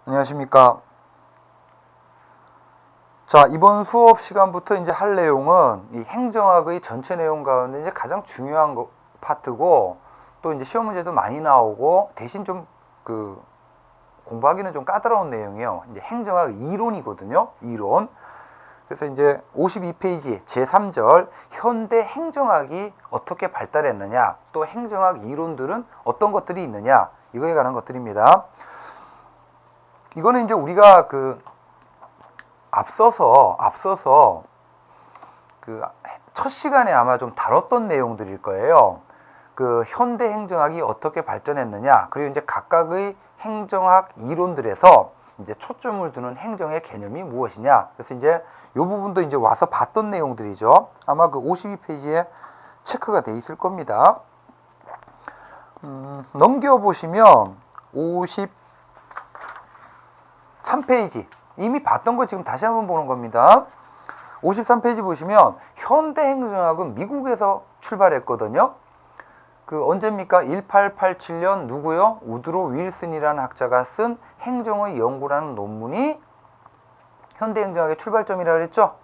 안녕하십니까. 자, 이번 수업 시간부터 이제 할 내용은 이 행정학의 전체 내용 가운데 이제 가장 중요한 파트고, 또 이제 시험 문제도 많이 나오고, 대신 좀 공부하기는 좀 까다로운 내용이에요. 이제 행정학 이론이거든요. 이론. 그래서 이제 52페이지 제3절 현대 행정학이 어떻게 발달했느냐, 또 행정학 이론들은 어떤 것들이 있느냐, 이거에 관한 것들입니다. 이거는 이제 우리가 앞서서 첫 시간에 아마 좀 다뤘던 내용들일 거예요. 현대 행정학이 어떻게 발전했느냐, 그리고 이제 각각의 행정학 이론들에서 이제 초점을 두는 행정의 개념이 무엇이냐. 그래서 이제 이 부분도 이제 와서 봤던 내용들이죠. 아마 52페이지에 체크가 돼 있을 겁니다. 넘겨보시면 53페이지 이미 봤던 거 지금 다시 한번 보는 겁니다. 53페이지 보시면 현대 행정학은 미국에서 출발했거든요. 언제입니까? 1887년 누구요? 우드로 윌슨이라는 학자가 쓴 행정의 연구라는 논문이 현대 행정학의 출발점이라고 그랬죠?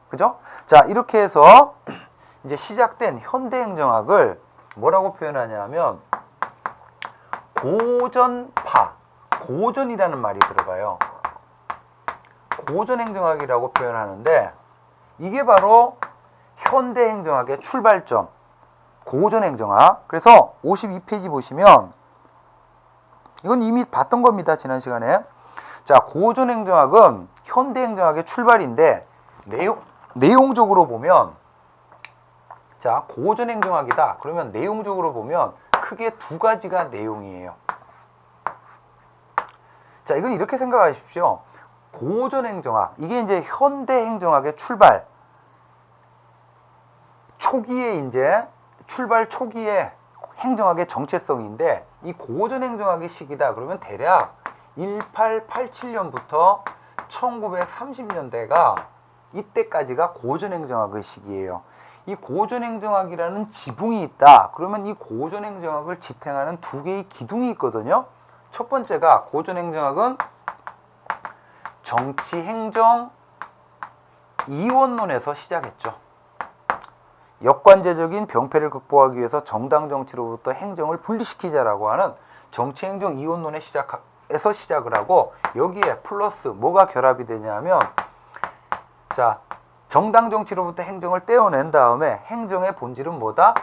그죠? 자, 이렇게 해서 이제 시작된 현대 행정학을 뭐라고 표현하냐면 고전파, 고전이라는 말이 들어가요. 고전 행정학이라고 표현하는데, 이게 바로 현대 행정학의 출발점, 고전 행정학. 그래서 52페이지 보시면 이건 이미 봤던 겁니다, 지난 시간에. 자, 고전 행정학은 현대 행정학의 출발인데, 내용적으로 보면, 자, 고전 행정학이다 그러면 내용적으로 보면 크게 두 가지가 내용이에요. 자, 이건 이렇게 생각하십시오. 고전 행정학, 이게 이제 현대 행정학의 출발 초기에 행정학의 정체성인데, 이 고전 행정학의 시기다 그러면 대략 1887년부터 1930년대가 이때까지가 고전 행정학의 시기예요. 이 고전 행정학이라는 지붕이 있다 그러면 이 고전 행정학을 지탱하는 두 개의 기둥이 있거든요. 첫 번째가 고전 행정학은 정치 행정 이원론에서 시작했죠. 역관제적인 병폐를 극복하기 위해서 정당 정치로부터 행정을 분리시키자라고 하는 정치 행정 이원론에 시작을 하고, 여기에 플러스 뭐가 결합이 되냐면, 자, 정당 정치로부터 행정을 떼어낸 다음에 행정의 본질은 뭐다?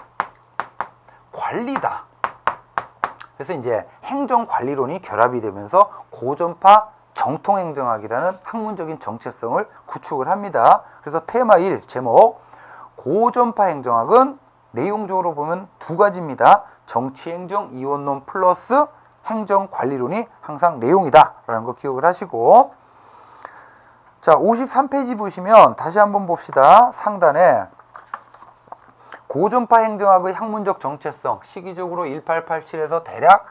관리다. 그래서 이제 행정 관리론이 결합이 되면서 고전파 정통행정학이라는 학문적인 정체성을 구축을 합니다. 그래서 테마 1 제목, 고전파 행정학은 내용적으로 보면 두 가지입니다. 정치행정 이원론 플러스 행정관리론이 항상 내용이다 라는 거 기억을 하시고, 자, 53페이지 보시면 다시 한번 봅시다. 상단에 고전파 행정학의 학문적 정체성, 시기적으로 1887에서 대략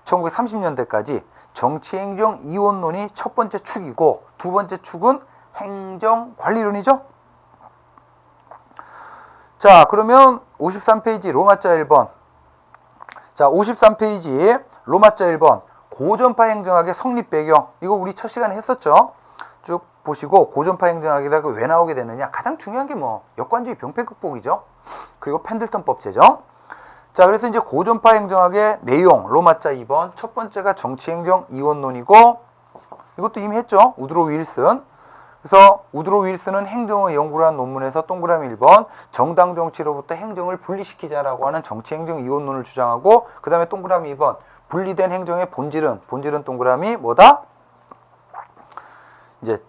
1930년대까지 정치행정 이원론이 첫 번째 축이고, 두 번째 축은 행정관리론이죠. 자, 그러면 53페이지 로마자 1번. 자, 53페이지 로마자 1번. 고전파 행정학의 성립 배경. 이거 우리 첫 시간에 했었죠. 쭉 보시고, 고전파 행정학이라고 왜 나오게 되느냐. 가장 중요한 게 역관주의 병폐 극복이죠. 그리고 펜들턴법 제정. 자, 그래서 이제 고전파 행정학의 내용, 로마자 2번. 첫 번째가 정치행정 이원론이고, 이것도 이미 했죠. 우드로 윌슨. 그래서 우드로 윌슨은 행정의 연구라는 논문에서 동그라미 1번, 정당 정치로부터 행정을 분리시키자라고 하는 정치행정 이원론을 주장하고, 그 다음에 동그라미 2번, 분리된 행정의 본질은 동그라미 뭐다? 이제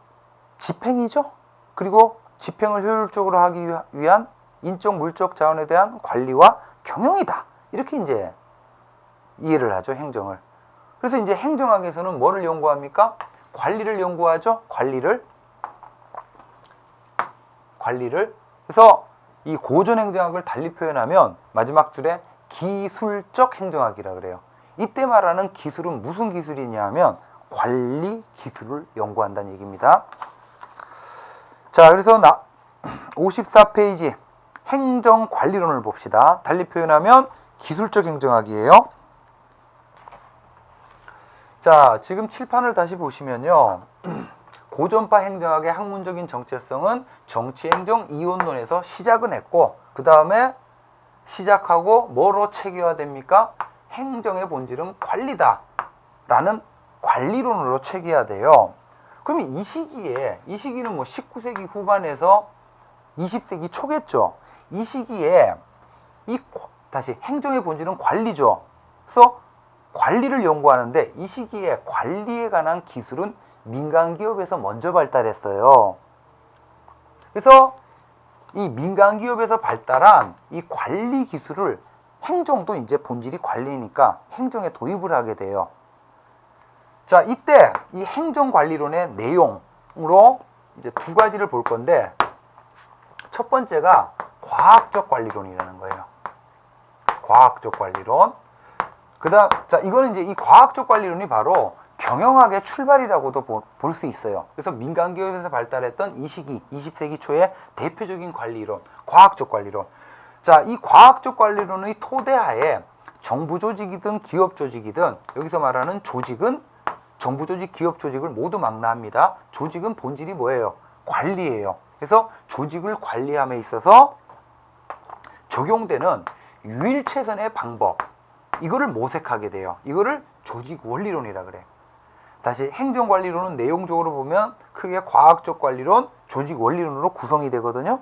집행이죠. 그리고 집행을 효율적으로 하기 위한 인적 물적 자원에 대한 관리와 경영이다. 이렇게 이제 이해를 하죠, 행정을. 그래서 이제 행정학에서는 뭐를 연구합니까? 관리를 연구하죠. 관리를. 그래서 이 고전 행정학을 달리 표현하면 마지막 줄에 기술적 행정학이라 그래요. 이때 말하는 기술은 무슨 기술이냐 하면 관리 기술을 연구한다는 얘기입니다. 자, 그래서 54페이지 행정관리론을 봅시다. 달리 표현하면 기술적 행정학이에요. 자, 지금 칠판을 다시 보시면요. 고전파 행정학의 학문적인 정체성은 정치행정 이원론에서 시작은 했고, 그 다음에 시작하고 뭐로 체계화됩니까? 행정의 본질은 관리다 라는 관리론으로 체계화돼요. 그러면 이 시기는 뭐 19세기 후반에서 20세기 초겠죠. 이 시기에 다시 행정의 본질은 관리죠. 그래서 관리를 연구하는데 이 시기에 관리에 관한 기술은 민간 기업에서 먼저 발달했어요. 그래서 이 민간 기업에서 발달한 이 관리 기술을 행정도 이제 본질이 관리니까 행정에 도입을 하게 돼요. 자, 이때 이 행정관리론의 내용으로 이제 두 가지를 볼 건데, 첫 번째가 과학적 관리론이라는 거예요. 과학적 관리론. 자, 이거는 이제 이 과학적 관리론이 바로 경영학의 출발이라고도 볼 수 있어요. 그래서 민간 기업에서 발달했던 이 시기, 20세기 초의 대표적인 관리론, 과학적 관리론. 자, 이 과학적 관리론의 토대하에 정부 조직이든 기업 조직이든, 여기서 말하는 조직은 정부 조직, 기업 조직을 모두 망라합니다. 조직은 본질이 뭐예요? 관리예요. 그래서 조직을 관리함에 있어서 적용되는 유일최선의 방법, 이거를 모색하게 돼요. 이거를 조직 원리론이라 그래. 다시 행정관리론은 내용적으로 보면 크게 과학적 관리론, 조직 원리론으로 구성이 되거든요.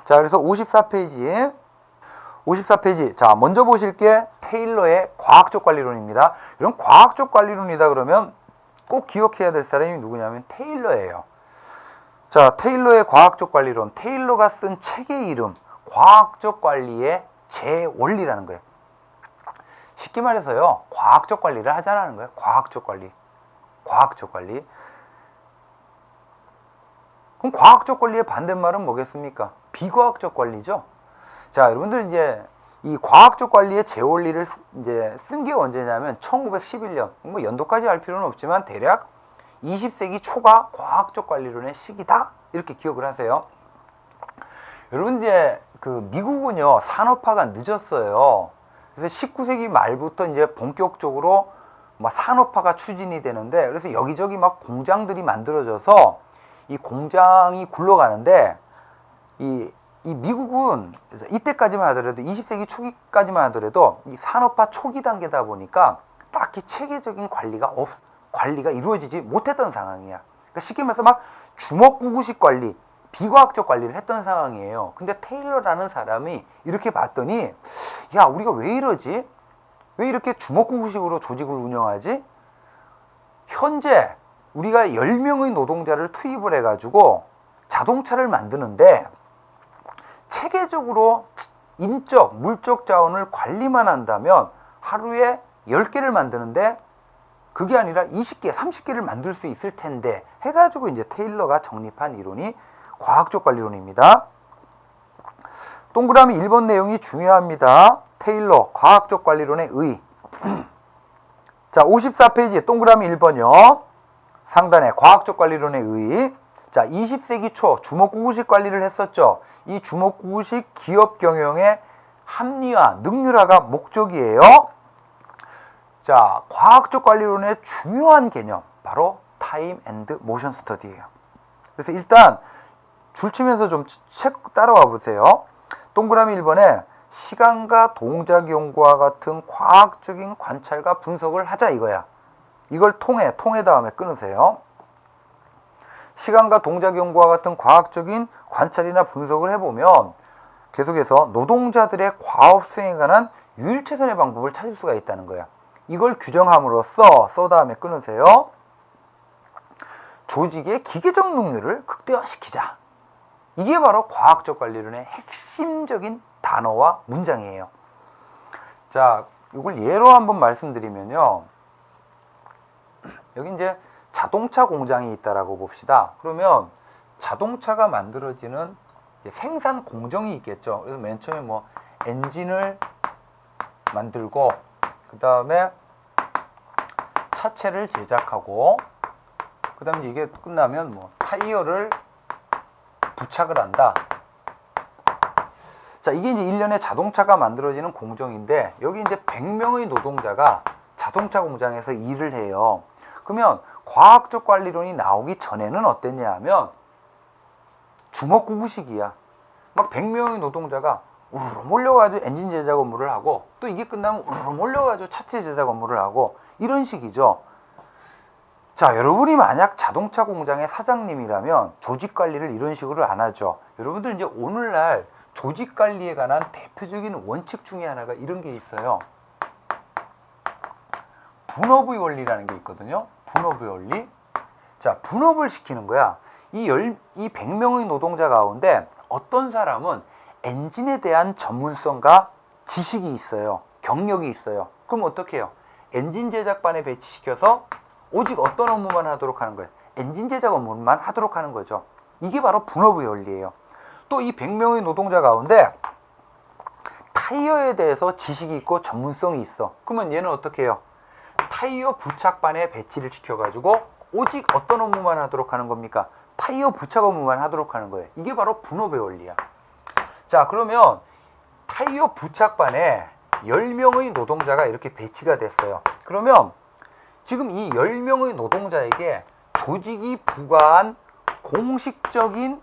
자, 그래서 54페이지. 자, 먼저 보실 게 테일러의 과학적 관리론입니다. 이런 과학적 관리론이다 그러면 꼭 기억해야 될 사람이 누구냐면 테일러예요. 자, 테일러의 과학적 관리론. 테일러가 쓴 책의 이름, 과학적 관리의 재원리라는 거예요. 쉽게 말해서요, 과학적 관리를 하자는 거예요. 과학적 관리. 그럼 과학적 관리의 반대말은 뭐겠습니까? 비과학적 관리죠. 자, 여러분들 이제 이 과학적 관리의 재원리를 이제 쓴 게 언제냐면 1911년. 뭐 연도까지 알 필요는 없지만 대략 20세기 초가 과학적 관리론의 시기다. 이렇게 기억을 하세요. 여러분 이제 그 미국은요, 산업화가 늦었어요. 그래서 19세기 말부터 이제 본격적으로 막 산업화가 추진이 되는데, 그래서 여기저기 막 공장들이 만들어져서 이 공장이 굴러가는데, 이 미국은 이때까지만 하더라도 20세기 초기까지만 하더라도 이 산업화 초기 단계다 보니까 딱히 체계적인 관리가 이루어지지 못했던 상황이야. 그러니까 쉽게 말해서 막 주먹구구식 관리, 비과학적 관리를 했던 상황이에요. 근데 테일러라는 사람이 이렇게 봤더니, 야, 우리가 왜 이러지? 왜 이렇게 주먹구구식으로 조직을 운영하지? 현재 우리가 10명의 노동자를 투입을 해가지고 자동차를 만드는데 체계적으로 인적, 물적 자원을 관리만 한다면 하루에 10개를 만드는데 그게 아니라 20개, 30개를 만들 수 있을 텐데 해가지고 이제 테일러가 정립한 이론이 과학적 관리론입니다. 동그라미 1번 내용이 중요합니다. 테일러, 과학적 관리론의 의. 자, 54페이지 동그라미 1번이요. 상단에 과학적 관리론의 의. 자, 20세기 초 주먹구구식 관리를 했었죠. 이 주먹구구식 기업 경영의 합리화, 능률화가 목적이에요. 자, 과학적 관리론의 중요한 개념, 바로 타임 앤드 모션 스터디예요. 그래서 일단 줄치면서 좀 책 따라와 보세요. 동그라미 1번에 시간과 동작 연구와 같은 과학적인 관찰과 분석을 하자 이거야. 이걸 통해 다음에 끊으세요. 시간과 동작 연구와 같은 과학적인 관찰이나 분석을 해보면 계속해서 노동자들의 과업 수행에 관한 유일최선의 방법을 찾을 수가 있다는 거야. 이걸 규정함으로써 다음에 끊으세요. 조직의 기계적 능률을 극대화시키자. 이게 바로 과학적 관리론의 핵심적인 단어와 문장이에요. 자, 이걸 예로 한번 말씀드리면요. 여기 이제 자동차 공장이 있다라고 봅시다. 그러면 자동차가 만들어지는 생산 공정이 있겠죠. 그래서 맨 처음에 뭐 엔진을 만들고 그 다음에 차체를 제작하고 그 다음에 이게 끝나면 뭐 타이어를 부착을 한다. 자, 이게 이제 1년에 자동차가 만들어지는 공정인데 여기 이제 100명의 노동자가 자동차 공장에서 일을 해요. 그러면 과학적 관리론이 나오기 전에는 어땠냐 하면 주먹구구식이야. 막 100명의 노동자가 우르르 몰려가지고 엔진 제작 업무를 하고, 또 이게 끝나면 우르르 몰려가지고 차체 제작 업무를 하고, 이런 식이죠. 자, 여러분이 만약 자동차 공장의 사장님이라면 조직 관리를 이런 식으로 안 하죠. 여러분들 이제 오늘날 조직 관리에 관한 대표적인 원칙 중에 하나가 이런 게 있어요. 분업의 원리라는 게 있거든요. 분업의 원리. 자, 분업을 시키는 거야. 이 100명의 노동자 가운데 어떤 사람은 엔진에 대한 전문성과 지식이 있어요. 경력이 있어요. 그럼 어떻게 해요? 엔진 제작반에 배치시켜서 오직 어떤 업무만 하도록 하는 거예요? 엔진 제작 업무만 하도록 하는 거죠. 이게 바로 분업의 원리예요. 또 이 100명의 노동자 가운데 타이어에 대해서 지식이 있고 전문성이 있어. 그러면 얘는 어떻게 해요? 타이어 부착반에 배치를 시켜가지고 오직 어떤 업무만 하도록 하는 겁니까? 타이어 부착 업무만 하도록 하는 거예요. 이게 바로 분업의 원리야. 자, 그러면 타이어 부착반에 10명의 노동자가 이렇게 배치가 됐어요. 그러면 지금 이 10명의 노동자에게 조직이 부과한 공식적인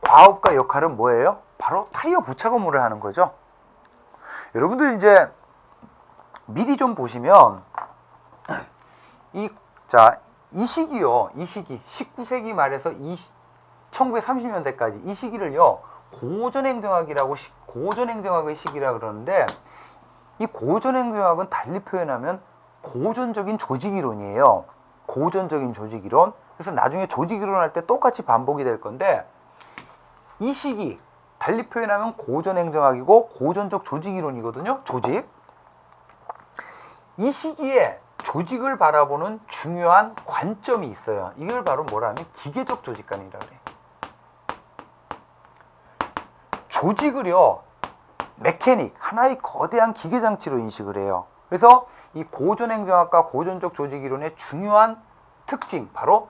과업과 역할은 뭐예요? 바로 타이어 부착 업무를 하는 거죠. 여러분들 이제 미리 좀 보시면 이 시기요. 이 시기 19세기 말에서 1930년대까지 이 시기를요. 고전행정학의 시기라 그러는데, 이 고전행정학은 달리 표현하면 고전적인 조직이론이에요. 고전적인 조직이론. 그래서 나중에 조직이론 할 때 똑같이 반복이 될 건데, 이 시기 달리 표현하면 고전행정학이고 고전적 조직이론이거든요. 조직. 이 시기에 조직을 바라보는 중요한 관점이 있어요. 이걸 바로 뭐라 하면 기계적 조직관이라고 그래요. 조직을요, 메케닉, 하나의 거대한 기계장치로 인식을 해요. 그래서 이 고전행정학과 고전적 조직이론의 중요한 특징, 바로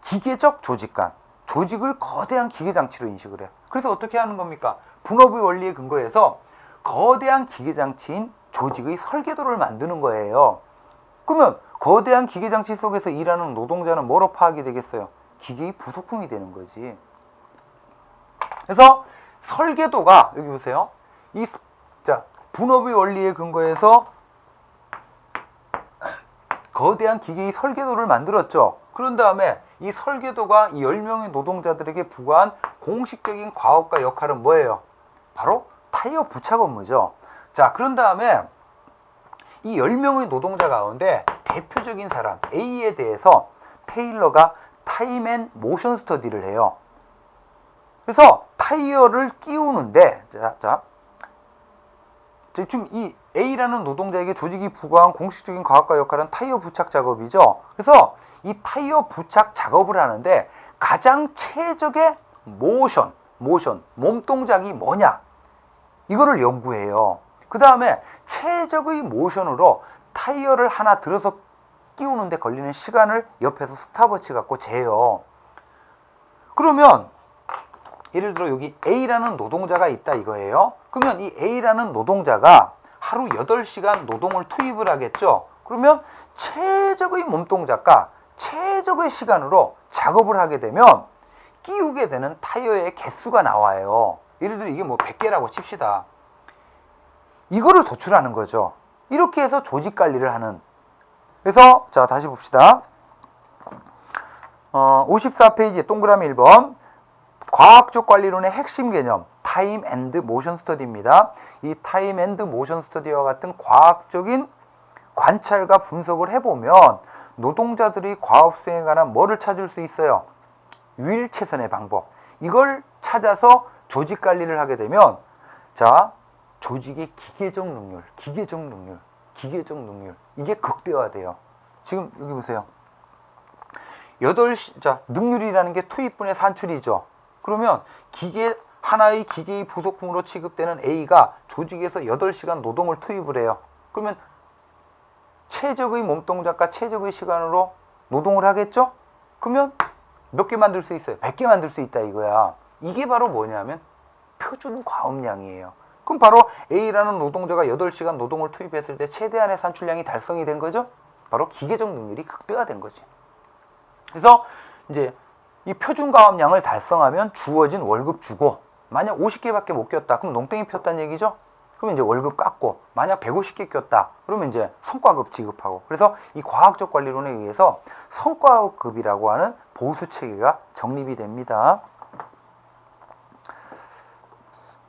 기계적 조직관. 조직을 거대한 기계장치로 인식을 해요. 그래서 어떻게 하는 겁니까? 분업의 원리에 근거해서 거대한 기계장치인 조직의 설계도를 만드는 거예요. 그러면 거대한 기계장치 속에서 일하는 노동자는 뭐로 파악이 되겠어요? 기계의 부속품이 되는 거지. 그래서 설계도가, 여기 보세요. 분업의 원리에 근거해서 거대한 기계의 설계도를 만들었죠. 그런 다음에 이 설계도가 이 10명의 노동자들에게 부과한 공식적인 과업과 역할은 뭐예요? 바로 타이어 부착 업무죠. 자, 그런 다음에 이 10명의 노동자 가운데 대표적인 사람 A에 대해서 테일러가 타임 앤 모션 스터디를 해요. 그래서 타이어를 끼우는데, 지금 이 A라는 노동자에게 조직이 부과한 공식적인 과업과 역할은 타이어 부착 작업이죠. 그래서 이 타이어 부착 작업을 하는데 가장 최적의 모션, 몸 동작이 뭐냐? 이거를 연구해요. 그 다음에 최적의 모션으로 타이어를 하나 들어서 끼우는데 걸리는 시간을 옆에서 스탑워치 갖고 재요. 그러면 예를 들어 여기 A라는 노동자가 있다 이거예요. 그러면 이 A라는 노동자가 하루 8시간 노동을 투입을 하겠죠. 그러면 최적의 몸동작과 최적의 시간으로 작업을 하게 되면 끼우게 되는 타이어의 개수가 나와요. 예를 들어 이게 뭐 100개라고 칩시다. 이거를 도출하는 거죠. 이렇게 해서 조직 관리를 하는. 그래서 자, 다시 봅시다. 54페이지 동그라미 1번. 과학적 관리론의 핵심 개념, 타임 앤드 모션 스터디입니다. 이 타임 앤드 모션 스터디와 같은 과학적인 관찰과 분석을 해보면 노동자들이 과업 수행에 관한 뭐를 찾을 수 있어요? 유일 최선의 방법. 이걸 찾아서 조직 관리를 하게 되면, 자, 조직의 기계적 능률, 이게 극대화돼요. 지금 여기 보세요. 능률이라는 게 투입분의 산출이죠. 그러면 하나의 기계의 부속품으로 취급되는 A가 조직에서 8시간 노동을 투입을 해요. 그러면 최적의 몸동작과 최적의 시간으로 노동을 하겠죠? 그러면 몇 개 만들 수 있어요? 100개 만들 수 있다 이거야. 이게 바로 뭐냐면 표준 과업량이에요. 그럼 바로 A라는 노동자가 8시간 노동을 투입했을 때 최대한의 산출량이 달성이 된 거죠. 바로 기계적 능률이 극대화된 거지. 그래서 이제 이 표준가업량을 달성하면 주어진 월급 주고, 만약 50개밖에 못 꼈다 그럼 농땡이 폈다는 얘기죠. 그럼 이제 월급 깎고, 만약 150개 꼈다 그러면 이제 성과급 지급하고. 그래서 이 과학적 관리론에 의해서 성과급이라고 하는 보수 체계가 정립이 됩니다.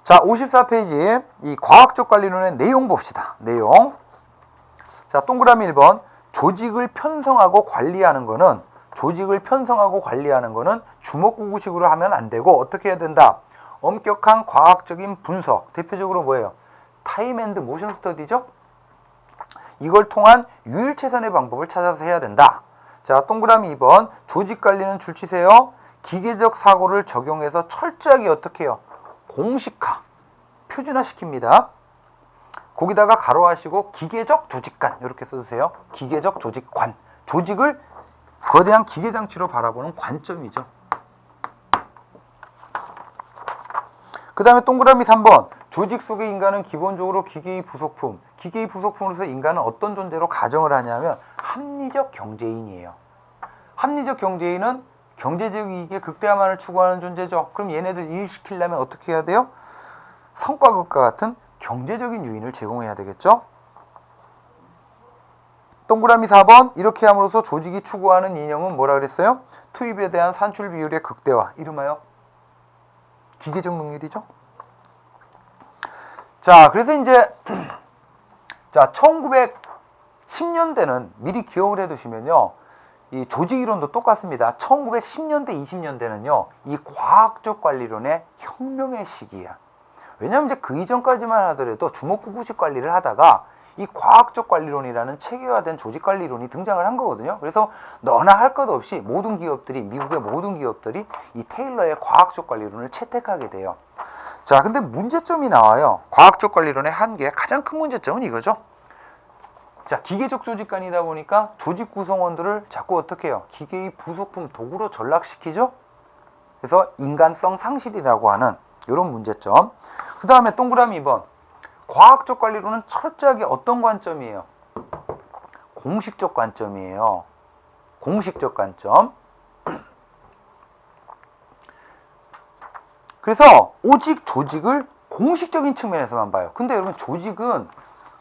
자, 54페이지 이 과학적 관리론의 내용 봅시다. 내용. 자, 동그라미 1번. 조직을 편성하고 관리하는 거는 주먹구구식으로 하면 안 되고 어떻게 해야 된다? 엄격한 과학적인 분석, 대표적으로 뭐예요? 타임 앤드 모션 스터디죠? 이걸 통한 유일최선의 방법을 찾아서 해야 된다. 자, 동그라미 2번. 조직관리는 줄치세요. 기계적 사고를 적용해서 철저하게 어떻게 해요? 공식화, 표준화 시킵니다. 거기다가 가로하시고 기계적 조직관 이렇게 써주세요. 기계적 조직관. 조직을 거대한 기계장치로 바라보는 관점이죠. 그 다음에 동그라미 3번. 조직 속의 인간은 기본적으로 기계의 부속품. 기계의 부속품으로서 인간은 어떤 존재로 가정을 하냐면 합리적 경제인이에요. 합리적 경제인은 경제적 이익의 극대화만을 추구하는 존재죠. 그럼 얘네들 일시키려면 어떻게 해야 돼요? 성과급과 같은 경제적인 요인을 제공해야 되겠죠. 동그라미 4번. 이렇게 함으로써 조직이 추구하는 이념은 뭐라 그랬어요? 투입에 대한 산출 비율의 극대화. 이름하여 기계적 능률이죠. 자, 그래서 이제 자, 1910년대는 미리 기억을 해두시면요, 이 조직 이론도 똑같습니다. 1910년대, 20년대는요, 이 과학적 관리론의 혁명의 시기야. 왜냐하면 이제 그 이전까지만 하더라도 주먹구구식 관리를 하다가 이 과학적 관리론이라는 체계화된 조직 관리론이 등장을 한 거거든요. 그래서 너나 할 것 없이 모든 기업들이, 미국의 모든 기업들이 이 테일러의 과학적 관리론을 채택하게 돼요. 자, 근데 문제점이 나와요. 과학적 관리론의 한계, 가장 큰 문제점은 이거죠. 자, 기계적 조직관이다 보니까 조직 구성원들을 자꾸 어떻게 해요? 기계의 부속품, 도구로 전락시키죠. 그래서 인간성 상실이라고 하는 이런 문제점. 그 다음에 동그라미 2번. 과학적 관리론은 철저하게 어떤 관점이에요? 공식적 관점이에요. 공식적 관점. 그래서 오직 조직을 공식적인 측면에서만 봐요. 근데 여러분, 조직은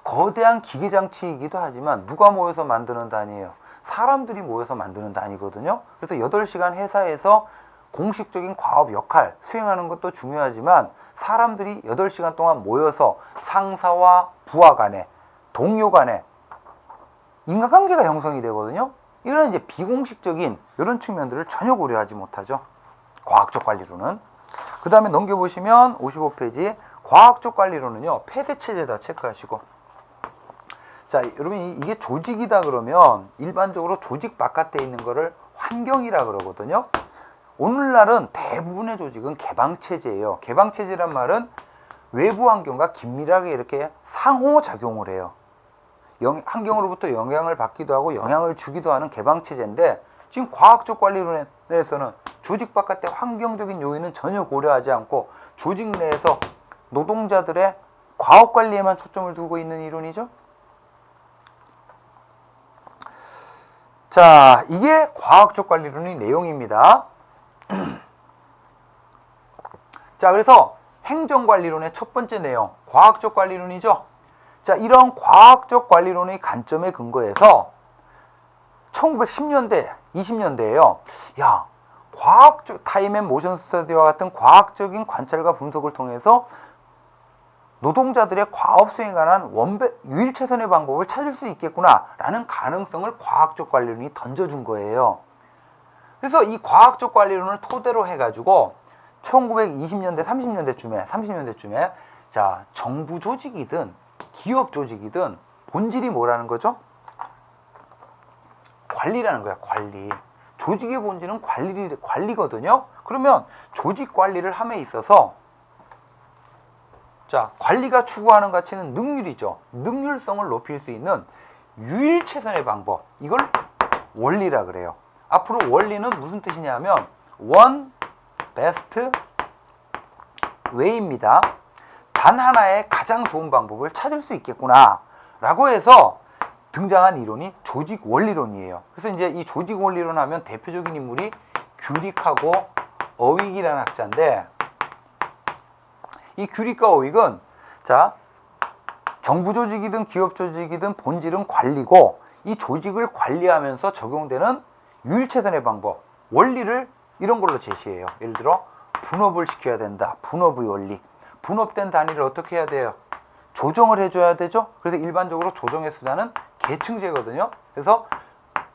거대한 기계장치이기도 하지만 누가 모여서 만드는 단위예요? 사람들이 모여서 만드는 단위거든요. 그래서 8시간 회사에서 공식적인 과업 역할 수행하는 것도 중요하지만 사람들이 8시간 동안 모여서 상사와 부하 간에, 동료 간에 인간관계가 형성이 되거든요. 이런 이제 비공식적인 이런 측면들을 전혀 고려하지 못하죠. 과학적 관리론은. 그 다음에 넘겨보시면 55페이지. 과학적 관리론은요, 폐쇄체제다 체크하시고. 자, 여러분, 이게 조직이다 그러면 일반적으로 조직 바깥에 있는 거를 환경이라 그러거든요. 오늘날은 대부분의 조직은 개방체제예요. 개방체제란 말은 외부 환경과 긴밀하게 이렇게 상호작용을 해요. 환경으로부터 영향을 받기도 하고 영향을 주기도 하는 개방체제인데, 지금 과학적 관리론에서는 조직 바깥의 환경적인 요인은 전혀 고려하지 않고 조직 내에서 노동자들의 과업 관리에만 초점을 두고 있는 이론이죠. 자, 이게 과학적 관리론의 내용입니다. 자, 그래서 행정관리론의 첫 번째 내용, 과학적 관리론이죠. 자, 이런 과학적 관리론의 관점에 근거해서 1910년대, 20년대에요. 야, 과학적 타임 앤 모션 스터디와 같은 과학적인 관찰과 분석을 통해서 노동자들의 과업 수행에 관한 유일 최선의 방법을 찾을 수 있겠구나라는 가능성을 과학적 관리론이 던져준 거예요. 그래서 이 과학적 관리론을 토대로 해가지고 1920년대, 30년대쯤에 자, 정부 조직이든 기업 조직이든 본질이 뭐라는 거죠? 관리라는 거야, 관리. 조직의 본질은 관리거든요. 그러면 조직 관리를 함에 있어서 자, 관리가 추구하는 가치는 능률이죠. 능률성을 높일 수 있는 유일 최선의 방법, 이걸 원리라 그래요. 앞으로 원리는 무슨 뜻이냐면 one best way입니다. 단 하나의 가장 좋은 방법을 찾을 수 있겠구나 라고 해서 등장한 이론이 조직 원리론이에요. 그래서 이제 이 조직 원리론 하면 대표적인 인물이 규릭하고 어윅이라는 학자인데, 이 규릭과 어윅은 자 정부 조직이든 기업 조직이든 본질은 관리고, 이 조직을 관리하면서 적용되는 유일최선의 방법, 원리를 이런 걸로 제시해요. 예를 들어 분업을 시켜야 된다. 분업의 원리. 분업된 단위를 어떻게 해야 돼요? 조정을 해줘야 되죠. 그래서 일반적으로 조정의 수단은 계층제거든요. 그래서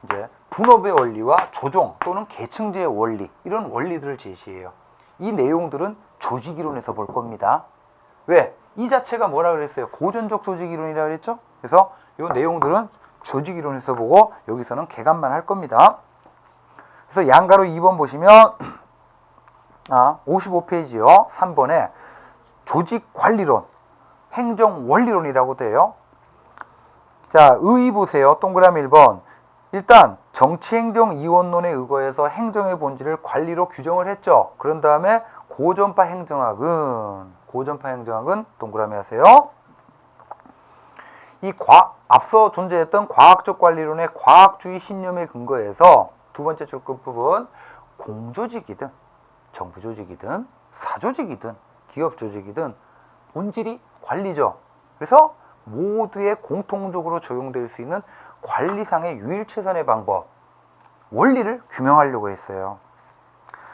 이제 분업의 원리와 조정 또는 계층제의 원리, 이런 원리들을 제시해요. 이 내용들은 조직이론에서 볼 겁니다. 왜? 이 자체가 뭐라 그랬어요? 고전적 조직이론이라 그랬죠? 그래서 이 내용들은 조직이론에서 보고 여기서는 개관만 할 겁니다. 그래서 양가로 2번 보시면 55페이지요. 3번에 조직관리론, 행정원리론이라고 돼요. 자, 의의 보세요. 동그라미 1번. 일단 정치행정이원론에 의거해서 행정의 본질을 관리로 규정을 했죠. 그런 다음에 고전파 행정학은 동그라미 하세요. 앞서 존재했던 과학적 관리론의 과학주의 신념에 근거해서 두 번째 줄 끝부분, 공조직이든 정부조직이든 사조직이든 기업조직이든 본질이 관리죠. 그래서 모두의 공통적으로 적용될 수 있는 관리상의 유일최선의 방법, 원리를 규명하려고 했어요.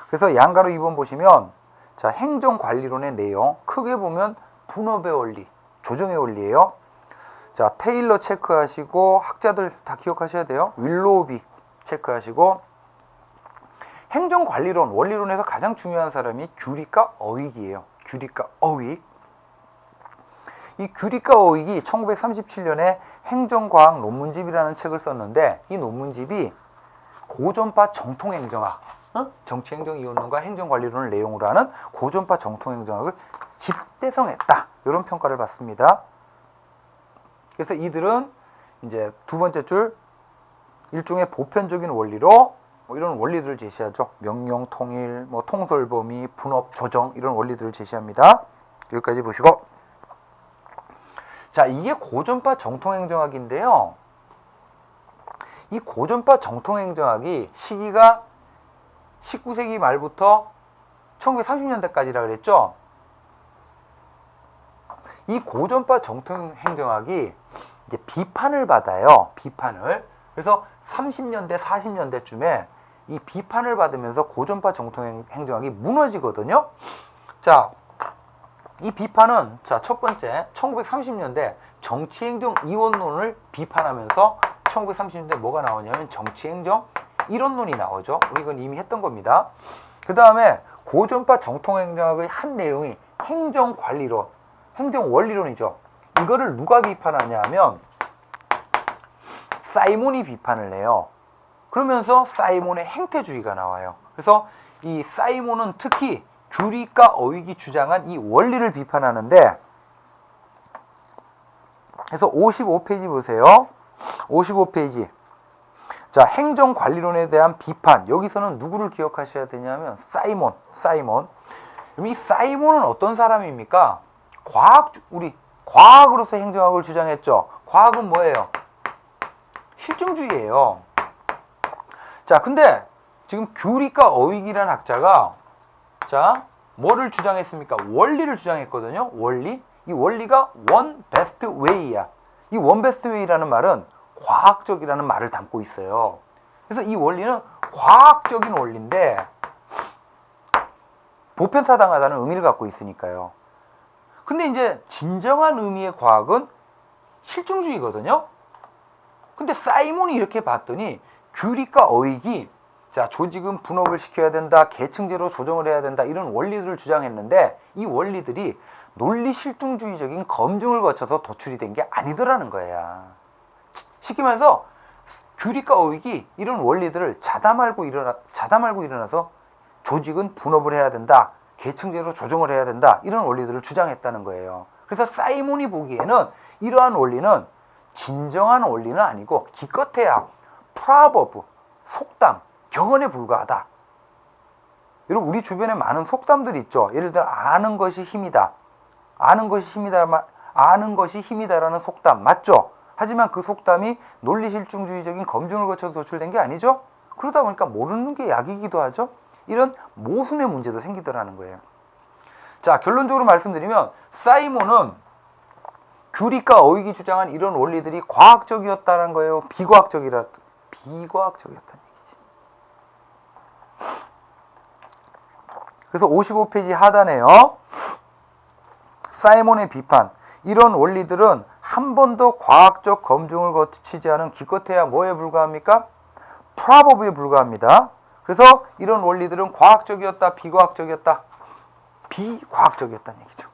그래서 양가로 2번 보시면 자, 행정관리론의 내용 크게 보면 분업의 원리, 조정의 원리예요. 자, 테일러 체크하시고, 학자들 다 기억하셔야 돼요. 윌로우비 체크하시고, 행정관리론, 원리론에서 가장 중요한 사람이 규릭과 어윅이에요. 규릭과 어윅. 이 규릭과 어윅이 1937년에 행정과학 논문집이라는 책을 썼는데, 이 논문집이 고전파 정통행정학, 정치행정이론과 행정관리론을 내용으로 하는 고전파 정통행정학을 집대성했다, 이런 평가를 받습니다. 그래서 이들은 이제 두 번째 줄, 일종의 보편적인 원리로 이런 원리들을 제시하죠. 명령, 통일, 통솔 범위, 분업, 조정, 이런 원리들을 제시합니다. 여기까지 보시고, 자, 이게 고전파 정통행정학인데요. 이 고전파 정통행정학이 시기가 19세기 말부터 1930년대까지라 그랬죠. 이 고전파 정통행정학이 이제 비판을 받아요. 비판을. 그래서 30년대, 40년대쯤에 이 비판을 받으면서 고전파 정통행정학이 무너지거든요. 자, 이 비판은 첫 번째 1930년대 정치행정 이원론을 비판하면서 1930년대 뭐가 나오냐면 정치행정 이론론이 나오죠. 우리 이건 이미 했던 겁니다. 그 다음에 고전파 정통행정학의 한 내용이 행정관리론, 행정원리론이죠. 이거를 누가 비판하냐 하면 사이몬이 비판을 해요. 그러면서 사이몬의 행태주의가 나와요. 그래서 이 사이몬은 특히 규릭과 어윅이 주장한 이 원리를 비판하는데, 그래서 55페이지 보세요. 55페이지. 자, 행정관리론에 대한 비판. 여기서는 누구를 기억하셔야 되냐면 사이몬. 그럼 이 사이몬은 어떤 사람입니까? 우리 과학으로서 행정학을 주장했죠. 과학은 뭐예요? 실증주의예요. 자, 근데 지금 규릭과 어윅이라는 학자가 자, 뭐를 주장했습니까? 원리를 주장했거든요. 원리. 이 원리가 one best way야. 이 one best way라는 말은 과학적이라는 말을 담고 있어요. 그래서 이 원리는 과학적인 원리인데 보편사당하다는 의미를 갖고 있으니까요. 근데 이제 진정한 의미의 과학은 실증주의거든요. 근데 사이몬이 이렇게 봤더니 규릭과 어윅이 자, 조직은 분업을 시켜야 된다, 계층제로 조정을 해야 된다, 이런 원리들을 주장했는데 이 원리들이 논리 실증주의적인 검증을 거쳐서 도출이 된 게 아니더라는 거야. 쉽게 말해서 규릭과 어윅이 이런 원리들을 자담하고 일어나서 조직은 분업을 해야 된다, 계층제로 조정을 해야 된다, 이런 원리들을 주장했다는 거예요. 그래서 사이몬이 보기에는 이러한 원리는 진정한 원리는 아니고 기껏해야 프라버브, 속담, 경언에 불과하다. 여러분, 우리 주변에 많은 속담들이 있죠. 예를 들어 아는 것이 힘이다. 아는 것이 힘이다라는 속담 맞죠? 하지만 그 속담이 논리실증주의적인 검증을 거쳐서 도출된 게 아니죠? 그러다 보니까 모르는 게 약이기도 하죠. 이런 모순의 문제도 생기더라는 거예요. 자, 결론적으로 말씀드리면 사이몬은 규리과 어휘기 주장한 이런 원리들이 과학적이었다는 거예요. 비과학적이었다는 얘기지. 그래서 55페이지 하단에요. 사이몬의 비판. 이런 원리들은 한 번도 과학적 검증을 거치지 않은 기껏해야 뭐에 불과합니까? 프라법에 불과합니다. 그래서 이런 원리들은 과학적이었다, 비과학적이었다? 비과학적이었다는 얘기죠.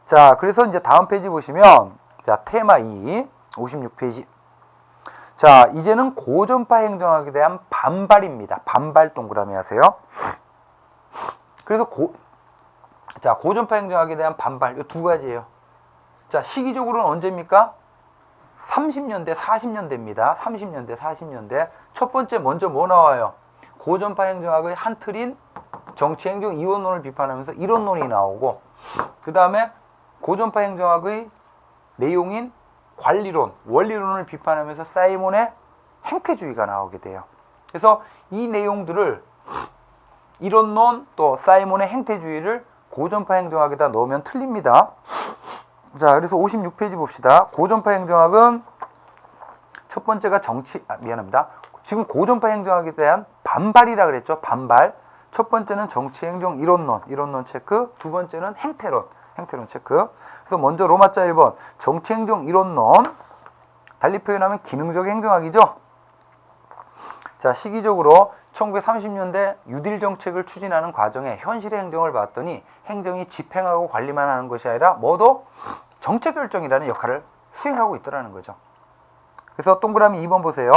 자, 그래서 이제 다음 페이지 보시면, 자, 테마 2, 56페이지. 자, 이제는 고전파 행정학에 대한 반발입니다. 반발 동그라미 하세요. 그래서 고전파 행정학에 대한 반발, 이 두 가지예요. 자, 시기적으로는 언제입니까? 30년대, 40년대입니다. 30년대, 40년대. 첫 번째 먼저 뭐 나와요? 고전파 행정학의 한 틀인 정치행정 이원론을 비판하면서 이론론이 나오고, 그 다음에 고전파 행정학의 내용인 관리론, 원리론을 비판하면서 사이몬의 행태주의가 나오게 돼요. 그래서 이 내용들을 이론론 또 사이몬의 행태주의를 고전파 행정학에다 넣으면 틀립니다. 자, 그래서 56페이지 봅시다. 고전파 행정학은 첫 번째가 미안합니다. 지금 고전파 행정학에 대한 반발이라 그랬죠. 반발. 첫 번째는 정치행정 이론론 체크. 두 번째는 행태론 체크. 그래서 먼저 로마자 1번 정치행정 이론론. 달리 표현하면 기능적 행정학이죠. 자, 시기적으로 1930년대 뉴딜 정책을 추진하는 과정에 현실의 행정을 봤더니 행정이 집행하고 관리만 하는 것이 아니라 뭐도 정책 결정이라는 역할을 수행하고 있더라는 거죠. 그래서 동그라미 2번 보세요.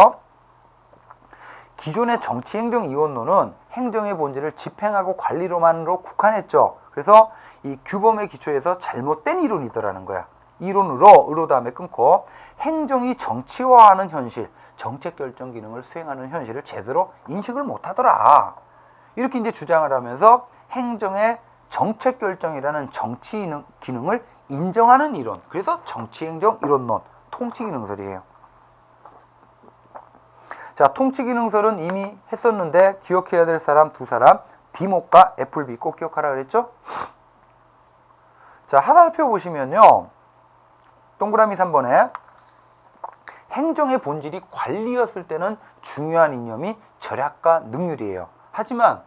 기존의 정치행정 이원론은 행정의 본질을 집행하고 관리로만으로 국한했죠. 그래서 이 규범의 기초에서 잘못된 이론이더라는 거야. 이론으로 다음에 끊고 행정이 정치화하는 현실, 정책 결정 기능을 수행하는 현실을 제대로 인식을 못하더라. 이렇게 이제 주장을 하면서 행정의 정책 결정이라는 정치 기능을 인정하는 이론. 그래서 정치행정 이론론, 통치기능설이에요. 자, 통치기능설은 이미 했었는데 기억해야 될 사람 두 사람, 디목과 애플비 꼭 기억하라 그랬죠? 자, 하살표 보시면요. 동그라미 3번에 행정의 본질이 관리였을 때는 중요한 이념이 절약과 능률이에요. 하지만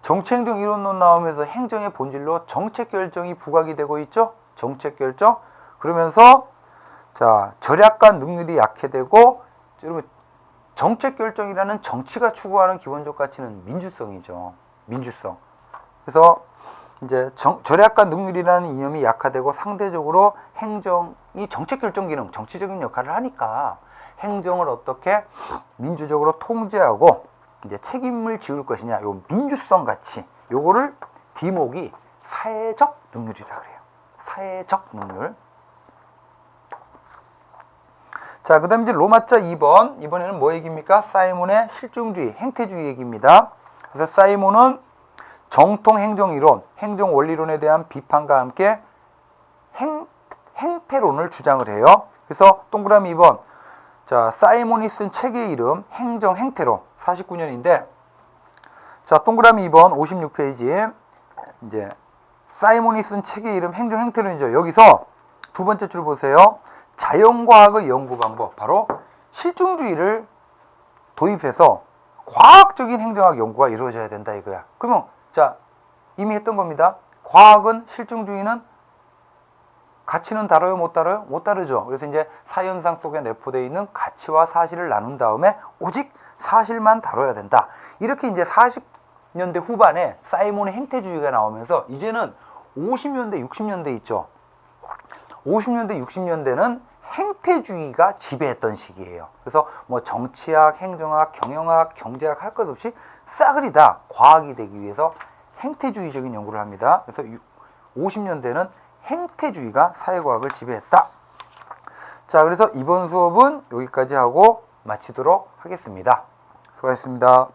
정치행정 이론론 나오면서 행정의 본질로 정책 결정이 부각이 되고 있죠. 정책 결정. 그러면서 자, 절약과 능률이 약해되고, 여러분 정책 결정이라는 정치가 추구하는 기본적 가치는 민주성이죠. 민주성. 그래서 이제 절약과 능률이라는 이념이 약화되고 상대적으로 행정이 정책 결정 기능, 정치적인 역할을 하니까 행정을 어떻게 민주적으로 통제하고 이제 책임을 지울 것이냐, 요 민주성 가치, 요거를 디목이 사회적 능률이라 그래요. 사회적 능률. 자, 그 다음에 이제 로마자 2번. 이번에는 뭐 얘기입니까? 사이몬의 실증주의, 행태주의 얘기입니다. 그래서 사이몬은 정통 행정이론, 행정원리론에 대한 비판과 함께 행태론을 주장을 해요. 그래서 동그라미 2번. 자, 사이몬이 쓴 책의 이름 행정행태론 49년인데, 자, 동그라미 2번 56페이지에 이제 사이몬이 쓴 책의 이름 행정행태론이죠. 여기서 두 번째 줄 보세요. 자연과학의 연구 방법, 바로 실증주의를 도입해서 과학적인 행정학 연구가 이루어져야 된다 이거야. 그러면 자, 이미 했던 겁니다. 과학은, 실증주의는 가치는 다뤄요, 못 다뤄요? 못 다르죠. 그래서 이제 사현상 속에 내포되어 있는 가치와 사실을 나눈 다음에 오직 사실만 다뤄야 된다. 이렇게 이제 40년대 후반에 사이몬의 행태주의가 나오면서 이제는 50년대, 60년대 있죠. 50년대, 60년대는 행태주의가 지배했던 시기예요. 그래서 뭐 정치학, 행정학, 경영학, 경제학 할 것 없이 싸그리 다 과학이 되기 위해서 행태주의적인 연구를 합니다. 그래서 50년대는 행태주의가 사회과학을 지배했다. 자, 그래서 이번 수업은 여기까지 하고 마치도록 하겠습니다. 수고하셨습니다.